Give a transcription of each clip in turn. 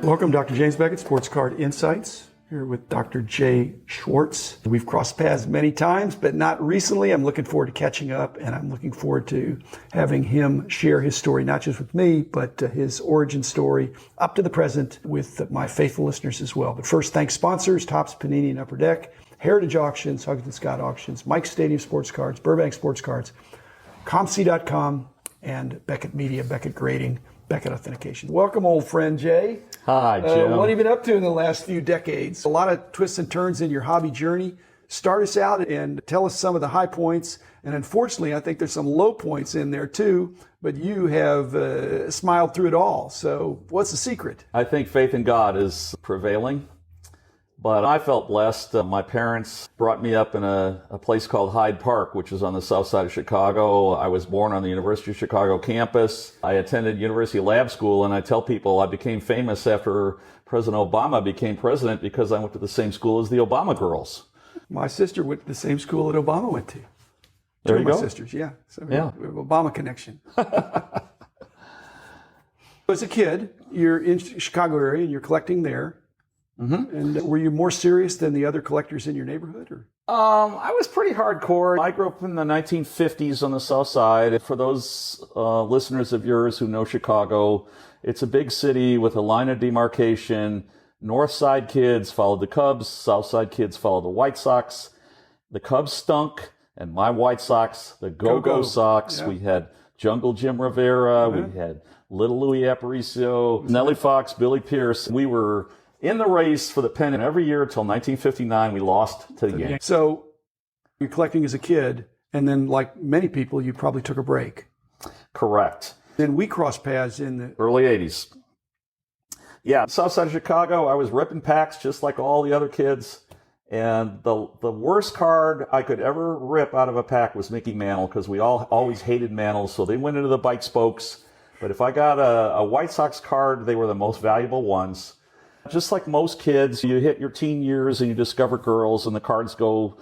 Welcome, Dr. James Beckett, Sports Card Insights, here with Dr. Jay Swartz. We've crossed paths many times, but not recently. I'm looking forward to catching up, and I'm looking forward to having him share his story, not just with me, but his origin story up to the present with my faithful listeners as well. But first, thanks sponsors, Topps, Panini, and Upper Deck, Heritage Auctions, Huggins & Scott Auctions, Mike Stadium Sports Cards, Burbank Sports Cards, ComC.com, and Beckett Media, Beckett Grading, Beckett Authentication. Welcome, old friend Jay. Hi, Jim. What have you been up to in the last few decades? A lot of twists and turns in your hobby journey. Start us out and tell us some of the high points. And unfortunately, I think there's some low points in there too, but you have smiled through it all. So what's the secret? I think faith in God is prevailing. But I felt blessed. My parents brought me up in a place called Hyde Park, which is on the south side of Chicago. I was born on the University of Chicago campus. I attended University Lab School, and I tell people I became famous after President Obama became president because I went to the same school as the Obama girls. My sister went to the same school that Obama went to. There you go. My sisters, yeah. So yeah. We have Obama connection. As a kid, you're in the Chicago area and you're collecting there. Mm-hmm. And were you more serious than the other collectors in your neighborhood? Or? I was pretty hardcore. I grew up in the 1950s on the south side. For those listeners of yours who know Chicago, it's a big city with a line of demarcation. North side kids followed the Cubs. South side kids followed the White Sox. The Cubs stunk, and my White Sox, the Go-Go Sox. Yeah. We had Jungle Jim Rivera. Yeah. We had Little Louis Aparicio, Nellie Fox, Billy Pierce. We were in the race for the pennant every year until 1959. We lost to the Yankees. So you're collecting as a kid, and then like many people, you probably took a break. Correct. Then we crossed paths in the early 80s. Yeah, south side of Chicago, I was ripping packs just like all the other kids. And the worst card I could ever rip out of a pack was Mickey Mantle, because we all always hated Mantles, so they went into the bike spokes. But if I got a White Sox card, they were the most valuable ones. Just like most kids, you hit your teen years and you discover girls, and the cards go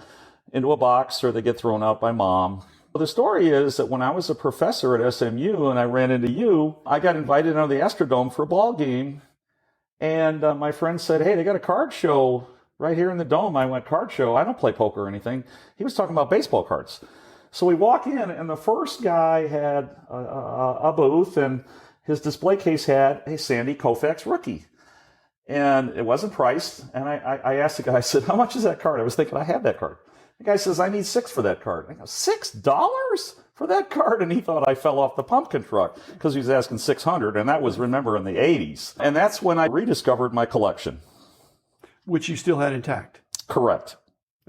into a box or they get thrown out by mom. Well, the story is that when I was a professor at SMU and I ran into you, I got invited out of the Astrodome for a ball game. And my friend said, hey, they got a card show right here in the Dome. I went, card show? I don't play poker or anything. He was talking about baseball cards. So we walk in, and the first guy had a booth, and his display case had a Sandy Koufax rookie. And it wasn't priced. And I asked the guy, I said, how much is that card? I was thinking I had that card. The guy says, I need $6 for that card. I go, $6 for that card? And he thought I fell off the pumpkin truck because he was asking $600. And that was, remember, in the 80s. And that's when I rediscovered my collection. Which you still had intact? Correct.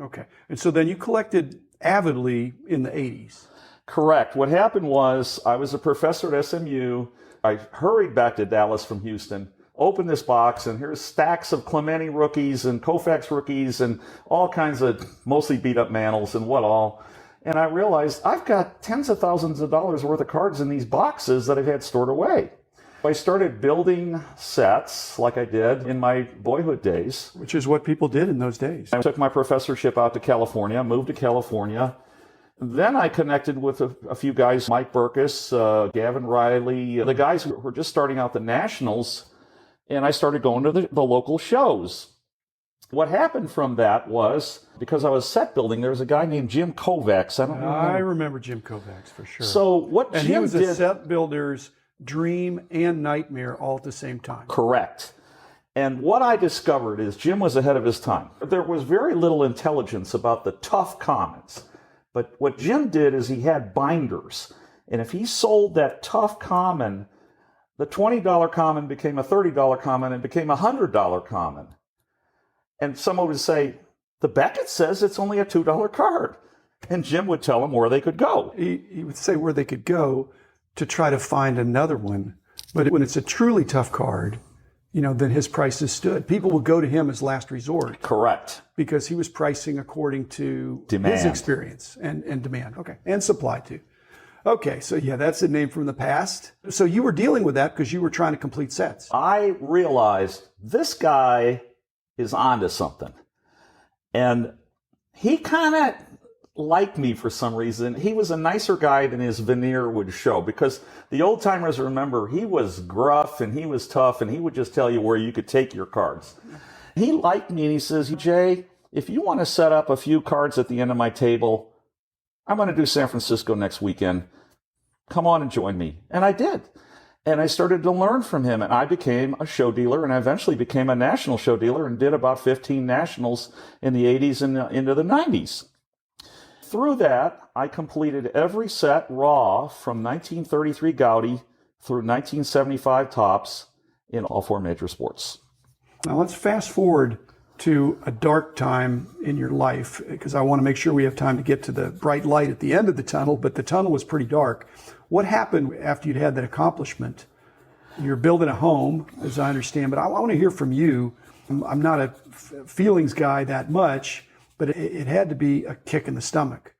Okay. And so then you collected avidly in the 80s? Correct. What happened was I was a professor at SMU. I hurried back to Dallas from Houston. Open this box, and here's stacks of Clemente rookies and Koufax rookies and all kinds of mostly beat-up Mantles and what all. And I realized I've got tens of thousands of dollars worth of cards in these boxes that I've had stored away. I started building sets like I did in my boyhood days. Which is what people did in those days. I took my professorship out to California, moved to California. Then I connected with a few guys, Mike Burkus, Gavin Riley, the guys who were just starting out the Nationals. And I started going to the local shows. What happened from that was, because I was set building, there was a guy named Jim Kovacs. I remember Jim Kovacs for sure. So what Jim did... And he was a set builder's dream and nightmare all at the same time. Correct. And what I discovered is Jim was ahead of his time. There was very little intelligence about the tough commons. But what Jim did is he had binders. And if he sold that tough common, the $20 common became a $30 common and became a $100 common. And someone would say, the Beckett says it's only a $2 card. And Jim would tell them where they could go. He would say where they could go to try to find another one. But when it's a truly tough card, then his prices stood. People would go to him as last resort. Correct. Because he was pricing according to demand. His experience and demand. Okay. And supply too. Okay, so yeah, that's a name from the past. So you were dealing with that because you were trying to complete sets. I realized this guy is onto something. And he kind of like me for some reason. He was a nicer guy than his veneer would show, because the old timers remember he was gruff and he was tough and he would just tell you where you could take your cards. He liked me and he says, Jay, if you want to set up a few cards at the end of my table, I'm going to do San Francisco next weekend. Come on and join me. And I did. And I started to learn from him, and I became a show dealer, and I eventually became a national show dealer and did about 15 nationals in the 80s and into the 90s. Through that, I completed every set raw from 1933 Gaudi through 1975 Topps in all four major sports. Now let's fast forward to a dark time in your life, because I want to make sure we have time to get to the bright light at the end of the tunnel, but the tunnel was pretty dark. What happened after you'd had that accomplishment? You're building a home, as I understand, but I want to hear from you. I'm not a feelings guy that much, but it had to be a kick in the stomach.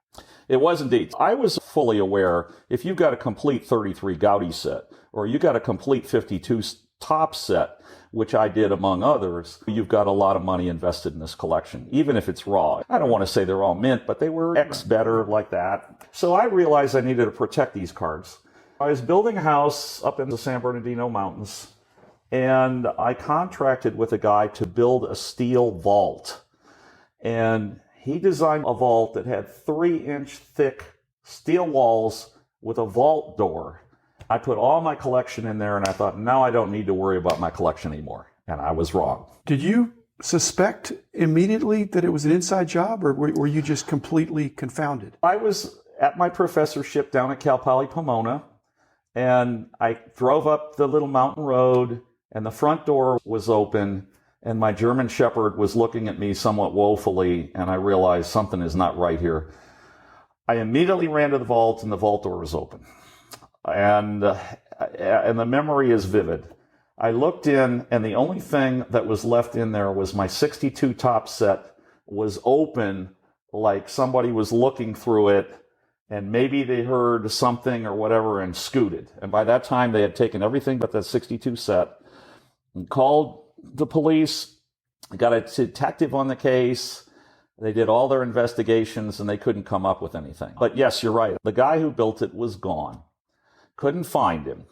It was indeed. I was fully aware, if you've got a complete 33 Gaudi set, or you got a complete 52 Topps set, which I did among others, you've got a lot of money invested in this collection, even if it's raw. I don't want to say they're all mint, but they were X better like that. So I realized I needed to protect these cards. I was building a house up in the San Bernardino Mountains, and I contracted with a guy to build a steel vault. And he designed a vault that had 3-inch thick steel walls with a vault door. I put all my collection in there, and I thought, now I don't need to worry about my collection anymore. And I was wrong. Did you suspect immediately that it was an inside job, or were you just completely confounded? I was at my professorship down at Cal Poly Pomona, and I drove up the little mountain road, and the front door was open, and my German Shepherd was looking at me somewhat woefully, and I realized something is not right here. I immediately ran to the vault, and the vault door was open. And the memory is vivid. I looked in, and the only thing that was left in there was my 62 Topps set was open, like somebody was looking through it, and maybe they heard something or whatever and scooted. And by that time, they had taken everything but that 62 set and called the police, got a detective on the case. They did all their investigations, and they couldn't come up with anything. But yes, you're right. The guy who built it was gone. Couldn't find him.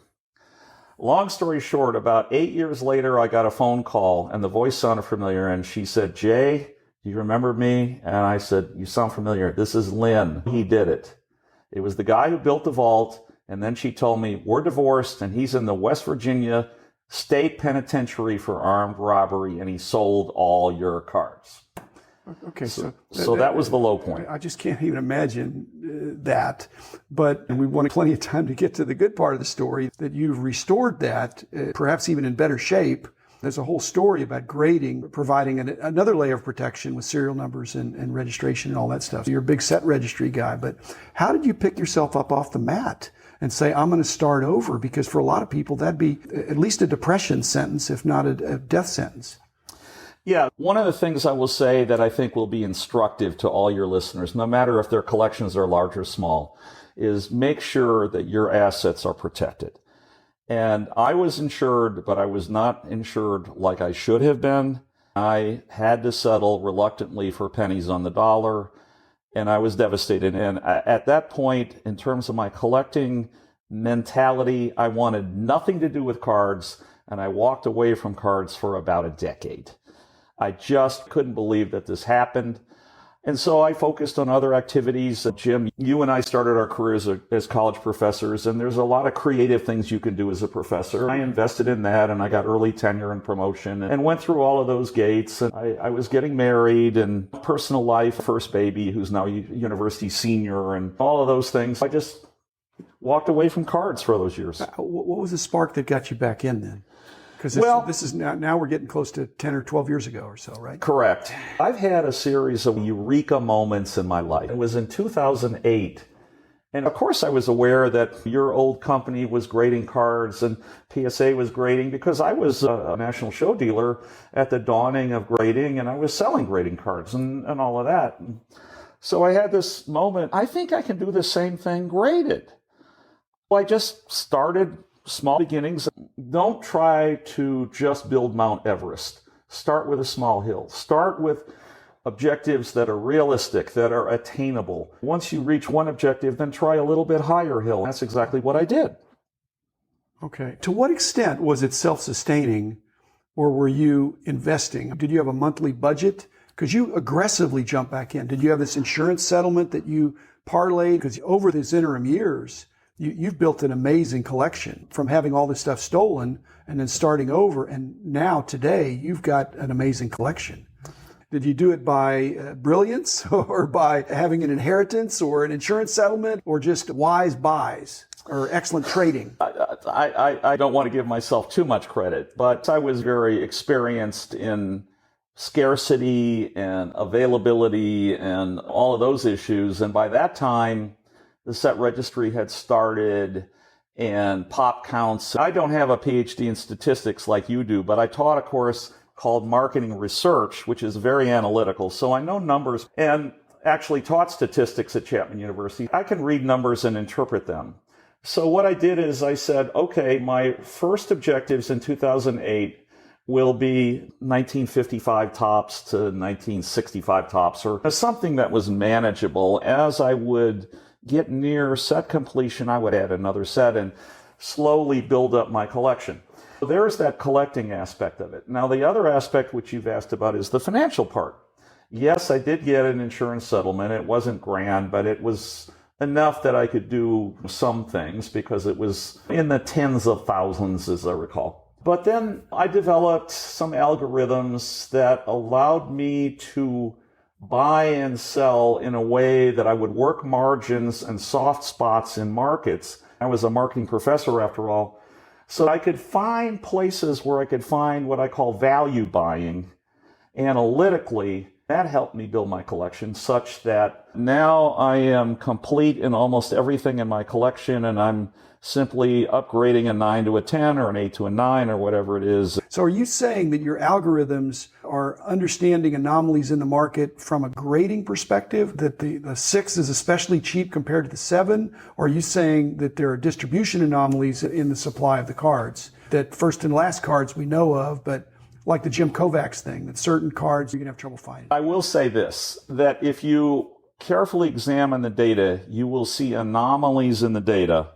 Long story short, about 8 years later, I got a phone call, and the voice sounded familiar, and she said, Jay, do you remember me? And I said, you sound familiar. This is Lynn. He did it. It was the guy who built the vault, and then she told me, we're divorced, and he's in the West Virginia State Penitentiary for armed robbery, and he sold all your cards. Okay, so that was the low point. I just can't even imagine that. But we want plenty of time to get to the good part of the story, that you've restored that, perhaps even in better shape. There's a whole story about grading, providing another layer of protection with serial numbers and registration and all that stuff. You're a big set registry guy, but how did you pick yourself up off the mat and say, I'm going to start over? Because for a lot of people, that'd be at least a depression sentence, if not a death sentence. Yeah, one of the things I will say that I think will be instructive to all your listeners, no matter if their collections are large or small, is make sure that your assets are protected. And I was insured, but I was not insured like I should have been. I had to settle reluctantly for pennies on the dollar, and I was devastated. And at that point, in terms of my collecting mentality, I wanted nothing to do with cards, and I walked away from cards for about a decade. I just couldn't believe that this happened. And so I focused on other activities. Jim, you and I started our careers as college professors, and there's a lot of creative things you can do as a professor. I invested in that, and I got early tenure and promotion and went through all of those gates. And I was getting married, and personal life, first baby, who's now a university senior, and all of those things. I just walked away from cards for those years. What was the spark that got you back in then? Because this is now we're getting close to 10 or 12 years ago or so, right? Correct. I've had a series of eureka moments in my life. It was in 2008. And of course, I was aware that your old company was grading cards and PSA was grading, because I was a national show dealer at the dawning of grading, and I was selling grading cards and all of that. So I had this moment, I think I can do the same thing graded. Well, I just started small beginnings. Don't try to just build Mount Everest. Start with a small hill. Start with objectives that are realistic, that are attainable. Once you reach one objective, then try a little bit higher hill. That's exactly what I did. Okay. To what extent was it self-sustaining, or were you investing? Did you have a monthly budget? Because you aggressively jumped back in. Did you have this insurance settlement that you parlayed? Because over these interim years, you've built an amazing collection from having all this stuff stolen and then starting over. And now today, you've got an amazing collection. Did you do it by brilliance or by having an inheritance or an insurance settlement or just wise buys or excellent trading? I don't want to give myself too much credit, but I was very experienced in scarcity and availability and all of those issues. And by that time, the set registry had started and pop counts. I don't have a PhD in statistics like you do, but I taught a course called marketing research, which is very analytical. So I know numbers and actually taught statistics at Chapman University. I can read numbers and interpret them. So what I did is I said, okay, my first objectives in 2008 will be 1955 tops to 1965 tops, or something that was manageable. As I would get near set completion, I would add another set and slowly build up my collection. So there's that collecting aspect of it. Now, the other aspect which you've asked about is the financial part. Yes, I did get an insurance settlement. It wasn't grand, but it was enough that I could do some things because it was in the tens of thousands, as I recall. But then I developed some algorithms that allowed me to buy and sell in a way that I would work margins and soft spots in markets. I was a marketing professor after all. So I could find places where I could find what I call value buying analytically. That helped me build my collection such that now I am complete in almost everything in my collection, and I'm simply upgrading a 9 to a 10 or an 8 to a 9 or whatever it is. So are you saying that your algorithms are understanding anomalies in the market from a grading perspective, that the 6 is especially cheap compared to the 7? Or are you saying that there are distribution anomalies in the supply of the cards, that first and last cards we know of, but like the Jim Kovacs thing, that certain cards you're going to have trouble finding? I will say this, that if you carefully examine the data, you will see anomalies in the data,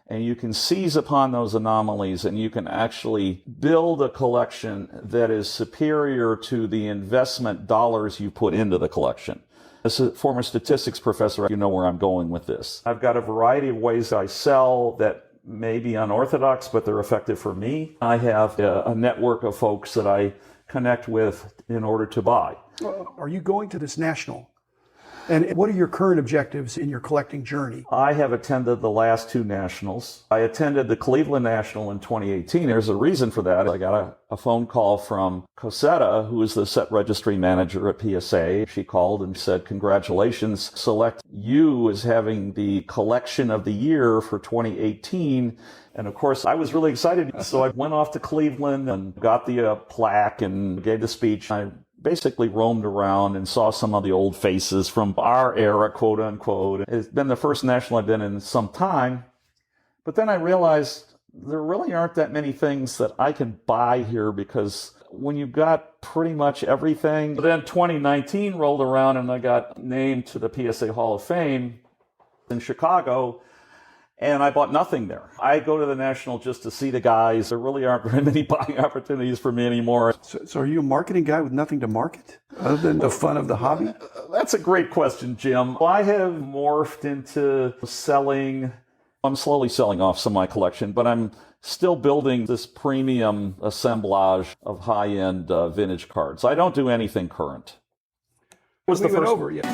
and you can seize upon those anomalies, and you can actually build a collection that is superior to the investment dollars you put into the collection. As a former statistics professor, you know where I'm going with this. I've got a variety of ways I sell that may be unorthodox, but they're effective for me. I have a network of folks that I connect with in order to buy. Are you going to this national? And what are your current objectives in your collecting journey? I have attended the last 2 nationals. I attended the Cleveland National in 2018. There's a reason for that. I got a phone call from Cosetta, who is the set registry manager at PSA. She called and said, congratulations, select you as having the collection of the year for 2018. And of course, I was really excited. So I went off to Cleveland and got the plaque and gave the speech. I basically roamed around and saw some of the old faces from our era, quote unquote. It's been the first national I've been in some time. But then I realized there really aren't that many things that I can buy here, because when you've got pretty much everything. But then 2019 rolled around and I got named to the PSA Hall of Fame in Chicago. And I bought nothing there. I go to the National just to see the guys. There really aren't very many buying opportunities for me anymore. So are you a marketing guy with nothing to market other than the fun of the hobby? That's a great question, Jim. I have morphed into selling. I'm slowly selling off some of my collection, but I'm still building this premium assemblage of high-end vintage cards. I don't do anything current. Was the first over yet?